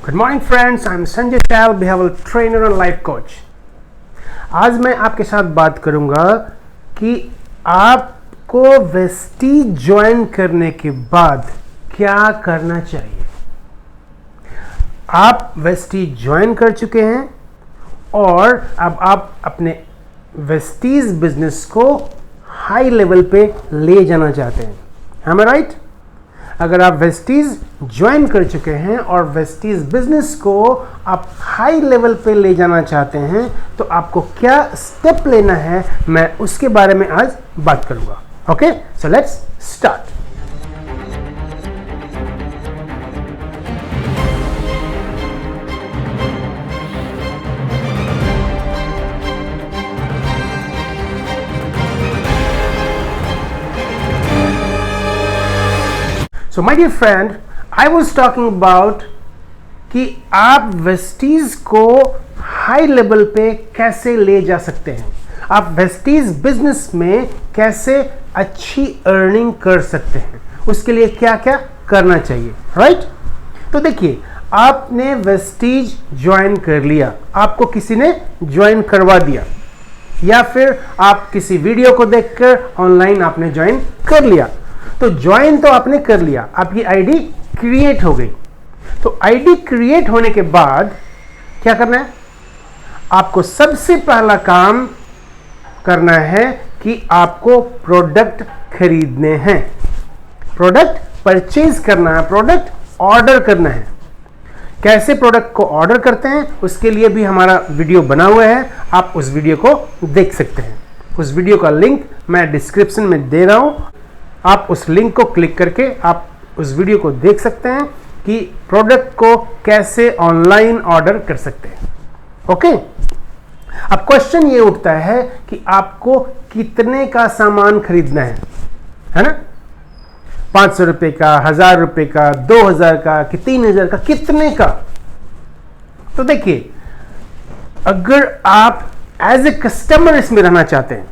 Good morning friends, I am Sanjay Chail, behavioural trainer और life coach. आज मैं आपके साथ बात करूंगा कि आपको वेस्टीज ज्वाइन करने के बाद क्या करना चाहिए। आप वेस्टीज ज्वाइन कर चुके हैं और अब आप अपने वेस्टीज बिजनेस को हाई लेवल पे ले जाना चाहते हैं। am I right? अगर आप वेस्टीज ज्वाइन कर चुके हैं और वेस्टीज बिजनेस को आप हाई लेवल पे ले जाना चाहते हैं तो आपको क्या स्टेप लेना है, मैं उसके बारे में आज बात करूंगा। Okay, so let's start. So my dear friend, I was talking about कि आप वेस्टीज को हाई लेवल पे कैसे ले जा सकते हैं, आप वेस्टीज बिजनेस में कैसे अच्छी अर्निंग कर सकते हैं, उसके लिए क्या क्या करना चाहिए। राइट? तो देखिए, आपने वेस्टीज ज्वाइन कर लिया, आपको किसी ने ज्वाइन करवा दिया या फिर आप किसी वीडियो को देखकर ऑनलाइन आपने ज्वाइन कर लिया। तो ज्वाइन तो आपने कर लिया, आपकी आईडी क्रिएट हो गई। तो आईडी क्रिएट होने के बाद क्या करना है? आपको सबसे पहला काम करना है कि आपको प्रोडक्ट खरीदने हैं, प्रोडक्ट परचेज करना है, प्रोडक्ट ऑर्डर करना है। कैसे प्रोडक्ट को ऑर्डर करते हैं उसके लिए भी हमारा वीडियो बना हुआ है, आप उस वीडियो को देख सकते हैं। उस वीडियो का लिंक मैं डिस्क्रिप्शन में दे रहा हूं, आप उस लिंक को क्लिक करके आप उस वीडियो को देख सकते हैं कि प्रोडक्ट को कैसे ऑनलाइन ऑर्डर कर सकते हैं। ओके, अब क्वेश्चन ये उठता है कि आपको कितने का सामान खरीदना है ना? 500 रुपए का, 1000 रुपए का, 2000 का कि 3000 का, कितने का? तो देखिए, अगर आप एज ए कस्टमर इसमें रहना चाहते हैं,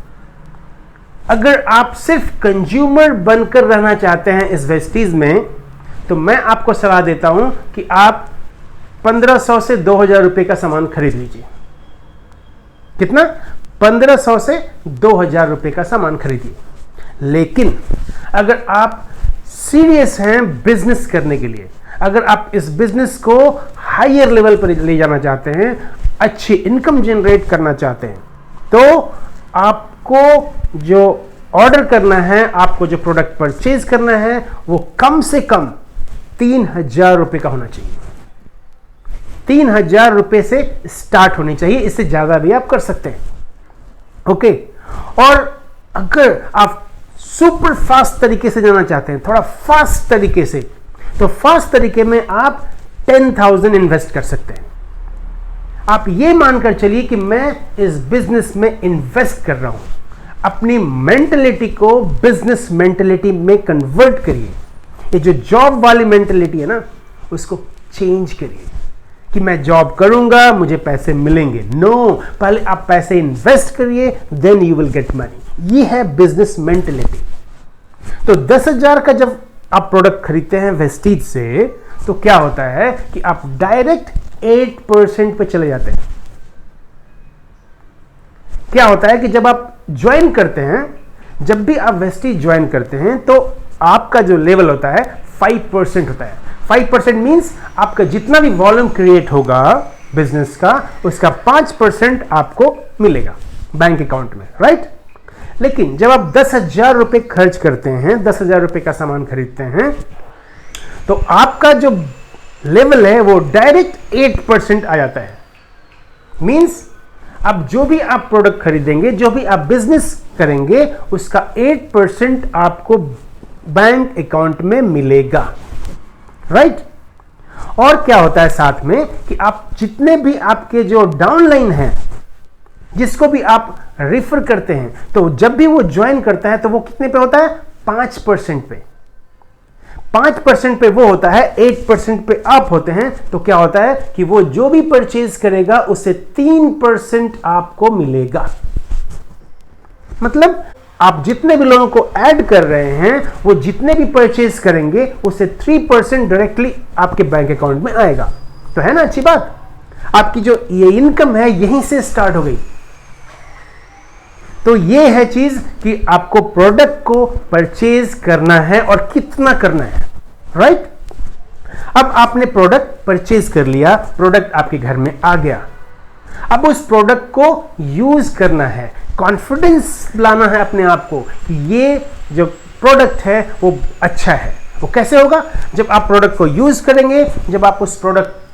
अगर आप सिर्फ कंज्यूमर बनकर रहना चाहते हैं इस वेस्टीज में, तो मैं आपको सलाह देता हूं कि आप 1500 से 2000 रुपए का सामान खरीद लीजिए। कितना? 1500 से 2000 रुपए का सामान खरीदिए। लेकिन अगर आप सीरियस हैं बिजनेस करने के लिए, अगर आप इस बिजनेस को हायर लेवल पर ले जाना चाहते हैं, अच्छी इनकम जनरेट करना चाहते हैं, तो आपको जो ऑर्डर करना है, आपको जो प्रोडक्ट परचेज करना है, वो कम से कम 3000 रुपए का होना चाहिए। 3000 रुपए से स्टार्ट होनी चाहिए, इससे ज्यादा भी आप कर सकते हैं। ओके, और अगर आप सुपर फास्ट तरीके से जाना चाहते हैं, थोड़ा फास्ट तरीके से, तो फास्ट तरीके में आप 10,000 इन्वेस्ट कर सकते हैं। आप ये मानकर चलिए कि मैं इस बिजनेस में इन्वेस्ट कर रहा हूं, अपनी मेंटलिटी को बिजनेस मेंटलिटी में कन्वर्ट करिए। ये जो जॉब वाली मेंटलिटी है ना, उसको चेंज करिए कि मैं जॉब करूंगा, मुझे पैसे मिलेंगे। नो, पहले आप पैसे इन्वेस्ट करिए, then you will get money. ये है बिजनेस मेंटलिटी। तो 10,000 का जब आप प्रोडक्ट खरीदते हैं वेस्टीज से, तो क्या होता है कि आप डायरेक्ट 8% पे चले जाते हैं। क्या होता है कि जब आप ज्वाइन करते हैं, जब भी आप वेस्टीज ज्वाइन करते हैं, तो आपका जो लेवल होता है 5% होता है। 5% मींस आपका जितना भी वॉल्यूम क्रिएट होगा बिजनेस का, उसका 5% आपको मिलेगा बैंक अकाउंट में। राइट? लेकिन जब आप 10,000 रुपए खर्च करते हैं, 10,000 रुपए का सामान खरीदते हैं, तो आपका जो लेवल है वो डायरेक्ट 8% आ जाता है। मींस अब जो भी आप प्रोडक्ट खरीदेंगे, जो भी आप बिजनेस करेंगे, उसका 8% आपको बैंक अकाउंट में मिलेगा। राइट? और क्या होता है साथ में कि आप जितने भी आपके जो डाउनलाइन हैं, जिसको भी आप रेफर करते हैं, तो जब भी वो ज्वाइन करता है तो वो कितने पे होता है? 5% पे। 5% पे वो होता है, 8% पे आप होते हैं। तो क्या होता है कि वो जो भी परचेज करेगा उससे 3% आपको मिलेगा। मतलब आप जितने भी लोगों को ऐड कर रहे हैं, वो जितने भी परचेज करेंगे उससे 3% डायरेक्टली आपके बैंक अकाउंट में आएगा। तो है ना अच्छी बात। आपकी जो ये इनकम है यहीं से स्टार्ट हो गई। तो ये है चीज कि आपको प्रोडक्ट को परचेज करना है और कितना करना है, राइट। अब आपने प्रोडक्ट परचेज कर लिया, प्रोडक्ट आपके घर में आ गया। अब उस प्रोडक्ट को यूज करना है, कॉन्फिडेंस लाना है अपने आप को कि ये जो प्रोडक्ट है वो अच्छा है। वो कैसे होगा? जब आप प्रोडक्ट को यूज करेंगे, जब आप उस प्रोडक्ट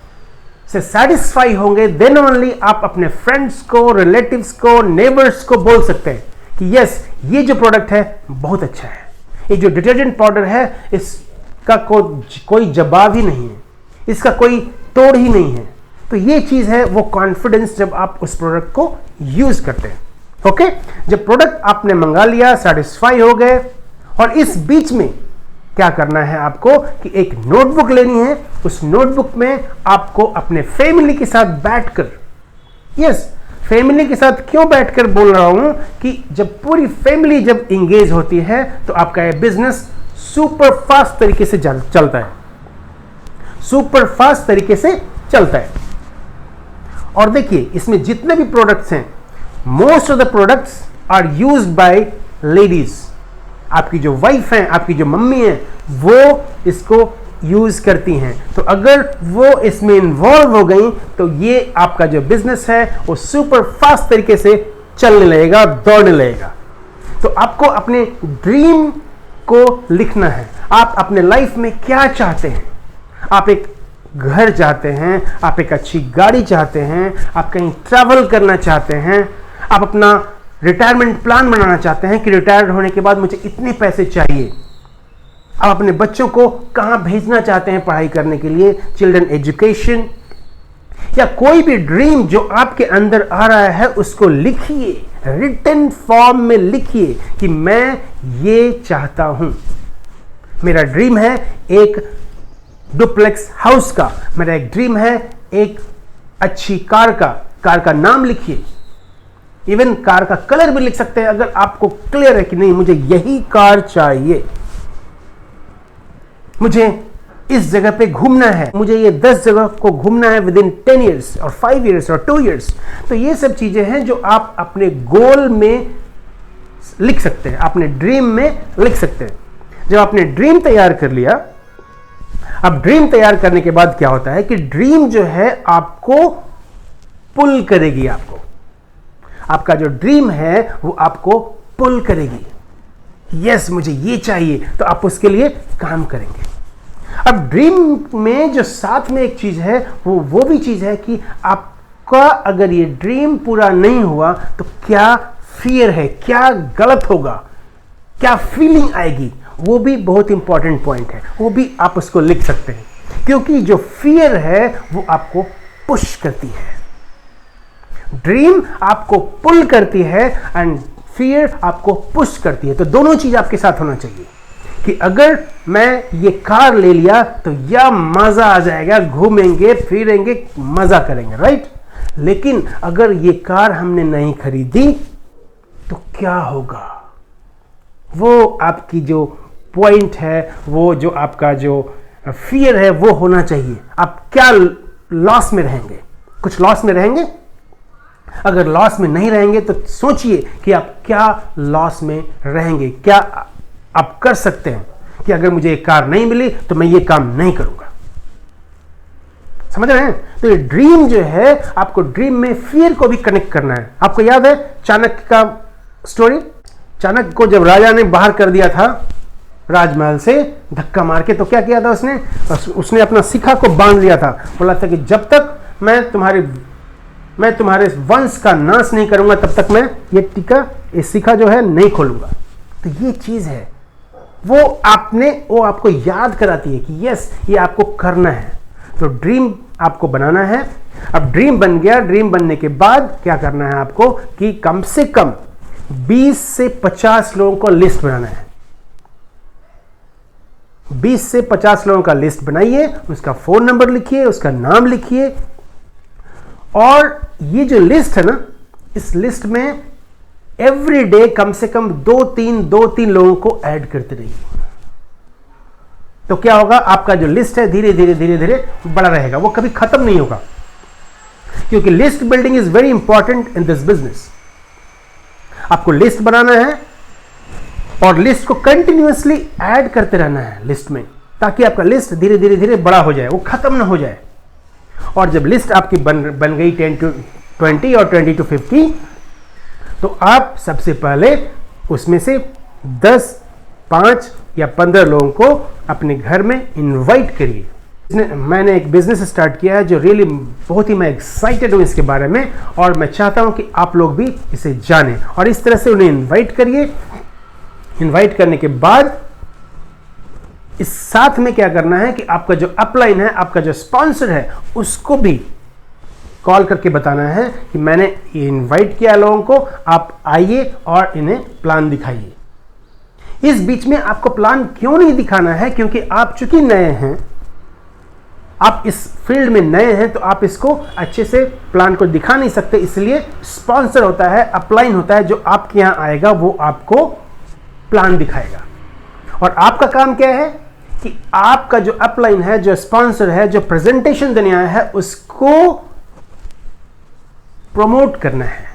से सेटिस्फाई होंगे, देन ओनली आप अपने फ्रेंड्स को, रिलेटिव्स को, नेबर्स को बोल सकते हैं कि यस, ये जो प्रोडक्ट है बहुत अच्छा है। ये जो डिटर्जेंट पाउडर है इसका कोई जवाब ही नहीं है, इसका कोई तोड़ ही नहीं है। तो ये चीज है वो कॉन्फिडेंस, जब आप उस प्रोडक्ट को यूज करते हैं। ओके, जब प्रोडक्ट आपने मंगा लिया, सेटिस्फाई हो गए, और इस बीच में क्या करना है आपको कि एक नोटबुक लेनी है। उस नोटबुक में आपको अपने फैमिली के साथ बैठकर, यस, फैमिली के साथ क्यों बैठकर बोल रहा हूं कि जब पूरी फैमिली जब इंगेज होती है तो आपका ये बिजनेस सुपर फास्ट तरीके से चलता है, सुपर फास्ट तरीके से चलता है। और देखिए, इसमें जितने भी प्रोडक्ट्स हैं, most of the products are used by ladies. आपकी जो वाइफ है, आपकी जो मम्मी है, वो इसको यूज करती हैं। तो अगर वो इसमें इन्वॉल्व हो गई तो ये आपका जो बिजनेस है वो सुपर फास्ट तरीके से चलने लगेगा, दौड़ने लगेगा। तो आपको अपने ड्रीम को लिखना है। आप अपने लाइफ में क्या चाहते हैं? आप एक घर चाहते हैं, आप एक अच्छी गाड़ी चाहते हैं, आप कहीं ट्रैवल करना चाहते हैं, आप अपना रिटायरमेंट प्लान बनाना चाहते हैं कि रिटायर होने के बाद मुझे इतने पैसे चाहिए। आप अपने बच्चों को कहां भेजना चाहते हैं पढ़ाई करने के लिए, चिल्ड्रन एजुकेशन, या कोई भी ड्रीम जो आपके अंदर आ रहा है उसको लिखिए, रिटन फॉर्म में लिखिए कि मैं ये चाहता हूं। मेरा ड्रीम है एक डुप्लेक्स हाउस का, मेरा एक ड्रीम है एक अच्छी कार का नाम लिखिए, इवन कार का कलर भी लिख सकते हैं अगर आपको क्लियर है कि नहीं मुझे यही कार चाहिए, मुझे इस जगह पे घूमना है, मुझे ये 10 जगह को घूमना है विद इन 10 ईयर्स और 5 ईयर्स और 2 ईयर्स। तो ये सब चीजें हैं जो आप अपने गोल में लिख सकते हैं, अपने ड्रीम में लिख सकते हैं। जब आपने ड्रीम तैयार कर लिया, अब ड्रीम तैयार करने के बाद क्या होता है कि ड्रीम जो है आपको पुल करेगी, आपका जो ड्रीम है वो आपको पुल करेगी। यस, मुझे ये चाहिए, तो आप उसके लिए काम करेंगे। अब ड्रीम में जो साथ में एक चीज है वो भी चीज है कि आपका अगर ये ड्रीम पूरा नहीं हुआ तो क्या फियर है, क्या गलत होगा, क्या फीलिंग आएगी, वो भी बहुत इंपॉर्टेंट पॉइंट है। वो भी आप उसको लिख सकते हैं, क्योंकि जो फियर है वो आपको पुश करती है। ड्रीम आपको पुल करती है एंड फियर आपको पुश करती है। तो दोनों चीज आपके साथ होना चाहिए कि अगर मैं ये कार ले लिया तो यह मजा आ जाएगा, घूमेंगे फिरेंगे मजा करेंगे, राइट। लेकिन अगर ये कार हमने नहीं खरीदी तो क्या होगा? वो आपकी जो पॉइंट है, वो जो आपका जो फियर है वो होना चाहिए। आप क्या लॉस में रहेंगे? कुछ लॉस में रहेंगे? अगर लॉस में नहीं रहेंगे तो सोचिए कि आप क्या लॉस में रहेंगे, क्या आप कर सकते हैं कि अगर मुझे एक कार नहीं मिली तो मैं ये काम नहीं करूंगा। समझ रहे हैं? तो ये ड्रीम जो है, आपको ड्रीम में फियर को भी कनेक्ट करना है। आपको याद है चाणक्य का स्टोरी? चाणक्य को जब राजा ने बाहर कर दिया था राजमहल से धक्का मार के, तो क्या किया था उसने अपना शिखा को बांध लिया था। बोला था कि जब तक मैं तुम्हारे वंश का नाश नहीं करूंगा तब तक मैं ये शिखा जो है नहीं खोलूंगा। तो ये चीज है वो आपको याद कराती है कि यस, ये आपको करना है। तो ड्रीम आपको बनाना है। अब ड्रीम बन गया, ड्रीम बनने के बाद क्या करना है आपको कि कम से कम 20 से 50 लोगों को लिस्ट बनाना है। 20 से 50 लोगों का लिस्ट बनाइए, उसका फोन नंबर लिखिए, उसका नाम लिखिए, और ये जो लिस्ट है ना, इस लिस्ट में एवरी डे कम से कम 2-3 लोगों को ऐड करते रहिए। तो तो क्या होगा, आपका जो लिस्ट है धीरे धीरे धीरे धीरे बड़ा रहेगा, वो कभी खत्म नहीं होगा, क्योंकि list building is very important in this business. आपको लिस्ट बनाना है और लिस्ट को कंटिन्यूअसली ऐड करते रहना है लिस्ट में, ताकि आपका लिस्ट धीरे धीरे धीरे बड़ा हो जाए, वो खत्म ना हो जाए। और जब लिस्ट आपकी बन गई 10 to 20 और 20 to 50, तो आप सबसे पहले उसमें से 10, 5 या 15 लोगों को अपने घर में इनवाइट करिए। मैंने एक बिजनेस स्टार्ट किया है जो रियली बहुत ही मैं एक्साइटेड हूँ इसके बारे में, और मैं चाहता हूँ कि आप लोग भी इसे जानें, और इस तरह से उन्हें इनवाइट करिए। इनवाइट करने के बाद इस साथ में क्या करना है कि आपका जो अपलाइन है, आपका जो स्पॉन्सर है, उसको भी कॉल करके बताना है कि मैंने इनवाइट किया लोगों को, आप आइए और इन्हें प्लान दिखाइए। इस बीच में आपको प्लान क्यों नहीं दिखाना है, क्योंकि आप चूंकि नए हैं, आप इस फील्ड में नए हैं, तो आप इसको अच्छे से प्लान को दिखा नहीं सकते। इसलिए स्पॉन्सर होता है, अपलाइन होता है, जो आपके यहां आएगा वो आपको प्लान दिखाएगा। और आपका काम क्या है कि आपका जो अपलाइन है, जो स्पॉन्सर है, जो प्रेजेंटेशन देने आया है, उसको प्रमोट करना है,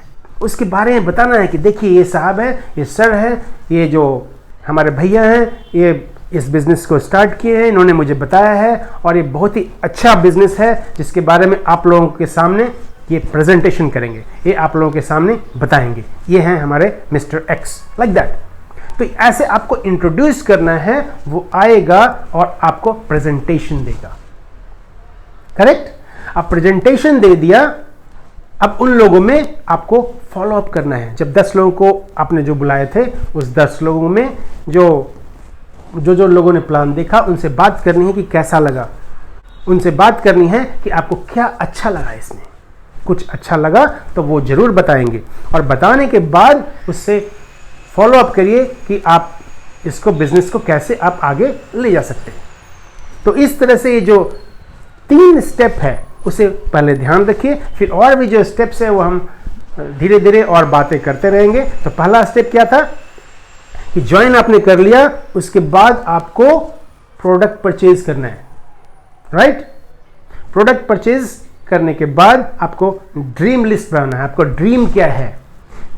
उसके बारे में बताना है कि देखिए ये साहब है, ये सर है, ये जो हमारे भैया हैं, ये इस बिजनेस को स्टार्ट किए हैं, इन्होंने मुझे बताया है, और ये बहुत ही अच्छा बिजनेस है जिसके बारे में आप लोगों के सामने ये प्रेजेंटेशन करेंगे, ये आप लोगों के सामने बताएंगे, ये हैं हमारे मिस्टर एक्स, लाइक दैट। तो ऐसे आपको इंट्रोड्यूस करना है, वो आएगा और आपको प्रेजेंटेशन देगा। करेक्ट? अब प्रेजेंटेशन दे दिया, अब उन लोगों में आपको फॉलो अप करना है। जब 10 लोगों को आपने जो बुलाए थे, उस 10 लोगों में जो लोगों ने प्लान देखा, उनसे बात करनी है कि कैसा लगा, उनसे बात करनी है कि आपको क्या अच्छा लगा इसमें। कुछ अच्छा लगा तो वो जरूर बताएंगे, और बताने के बाद उससे फॉलो अप करिए कि आप इसको, बिजनेस को कैसे आप आगे ले जा सकते हैं। तो इस तरह से ये जो 3 स्टेप है उसे पहले ध्यान रखिए, फिर और भी जो स्टेप्स है वो हम धीरे धीरे और बातें करते रहेंगे। तो पहला स्टेप क्या था कि ज्वाइन आपने कर लिया, उसके बाद आपको प्रोडक्ट परचेज करना है, राइट? प्रोडक्ट परचेज करने के बाद आपको ड्रीम लिस्ट बनाना है, आपको ड्रीम क्या है।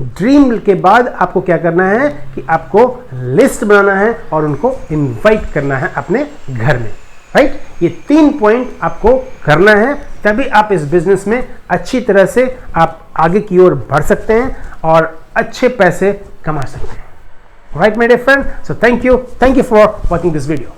ड्रीम के बाद आपको क्या करना है कि आपको लिस्ट बनाना है और उनको इनवाइट करना है अपने घर में, राइट? ये 3 पॉइंट आपको करना है, तभी आप इस बिजनेस में अच्छी तरह से आप आगे की ओर बढ़ सकते हैं और अच्छे पैसे कमा सकते हैं। Right my dear friend, so thank you for watching this video.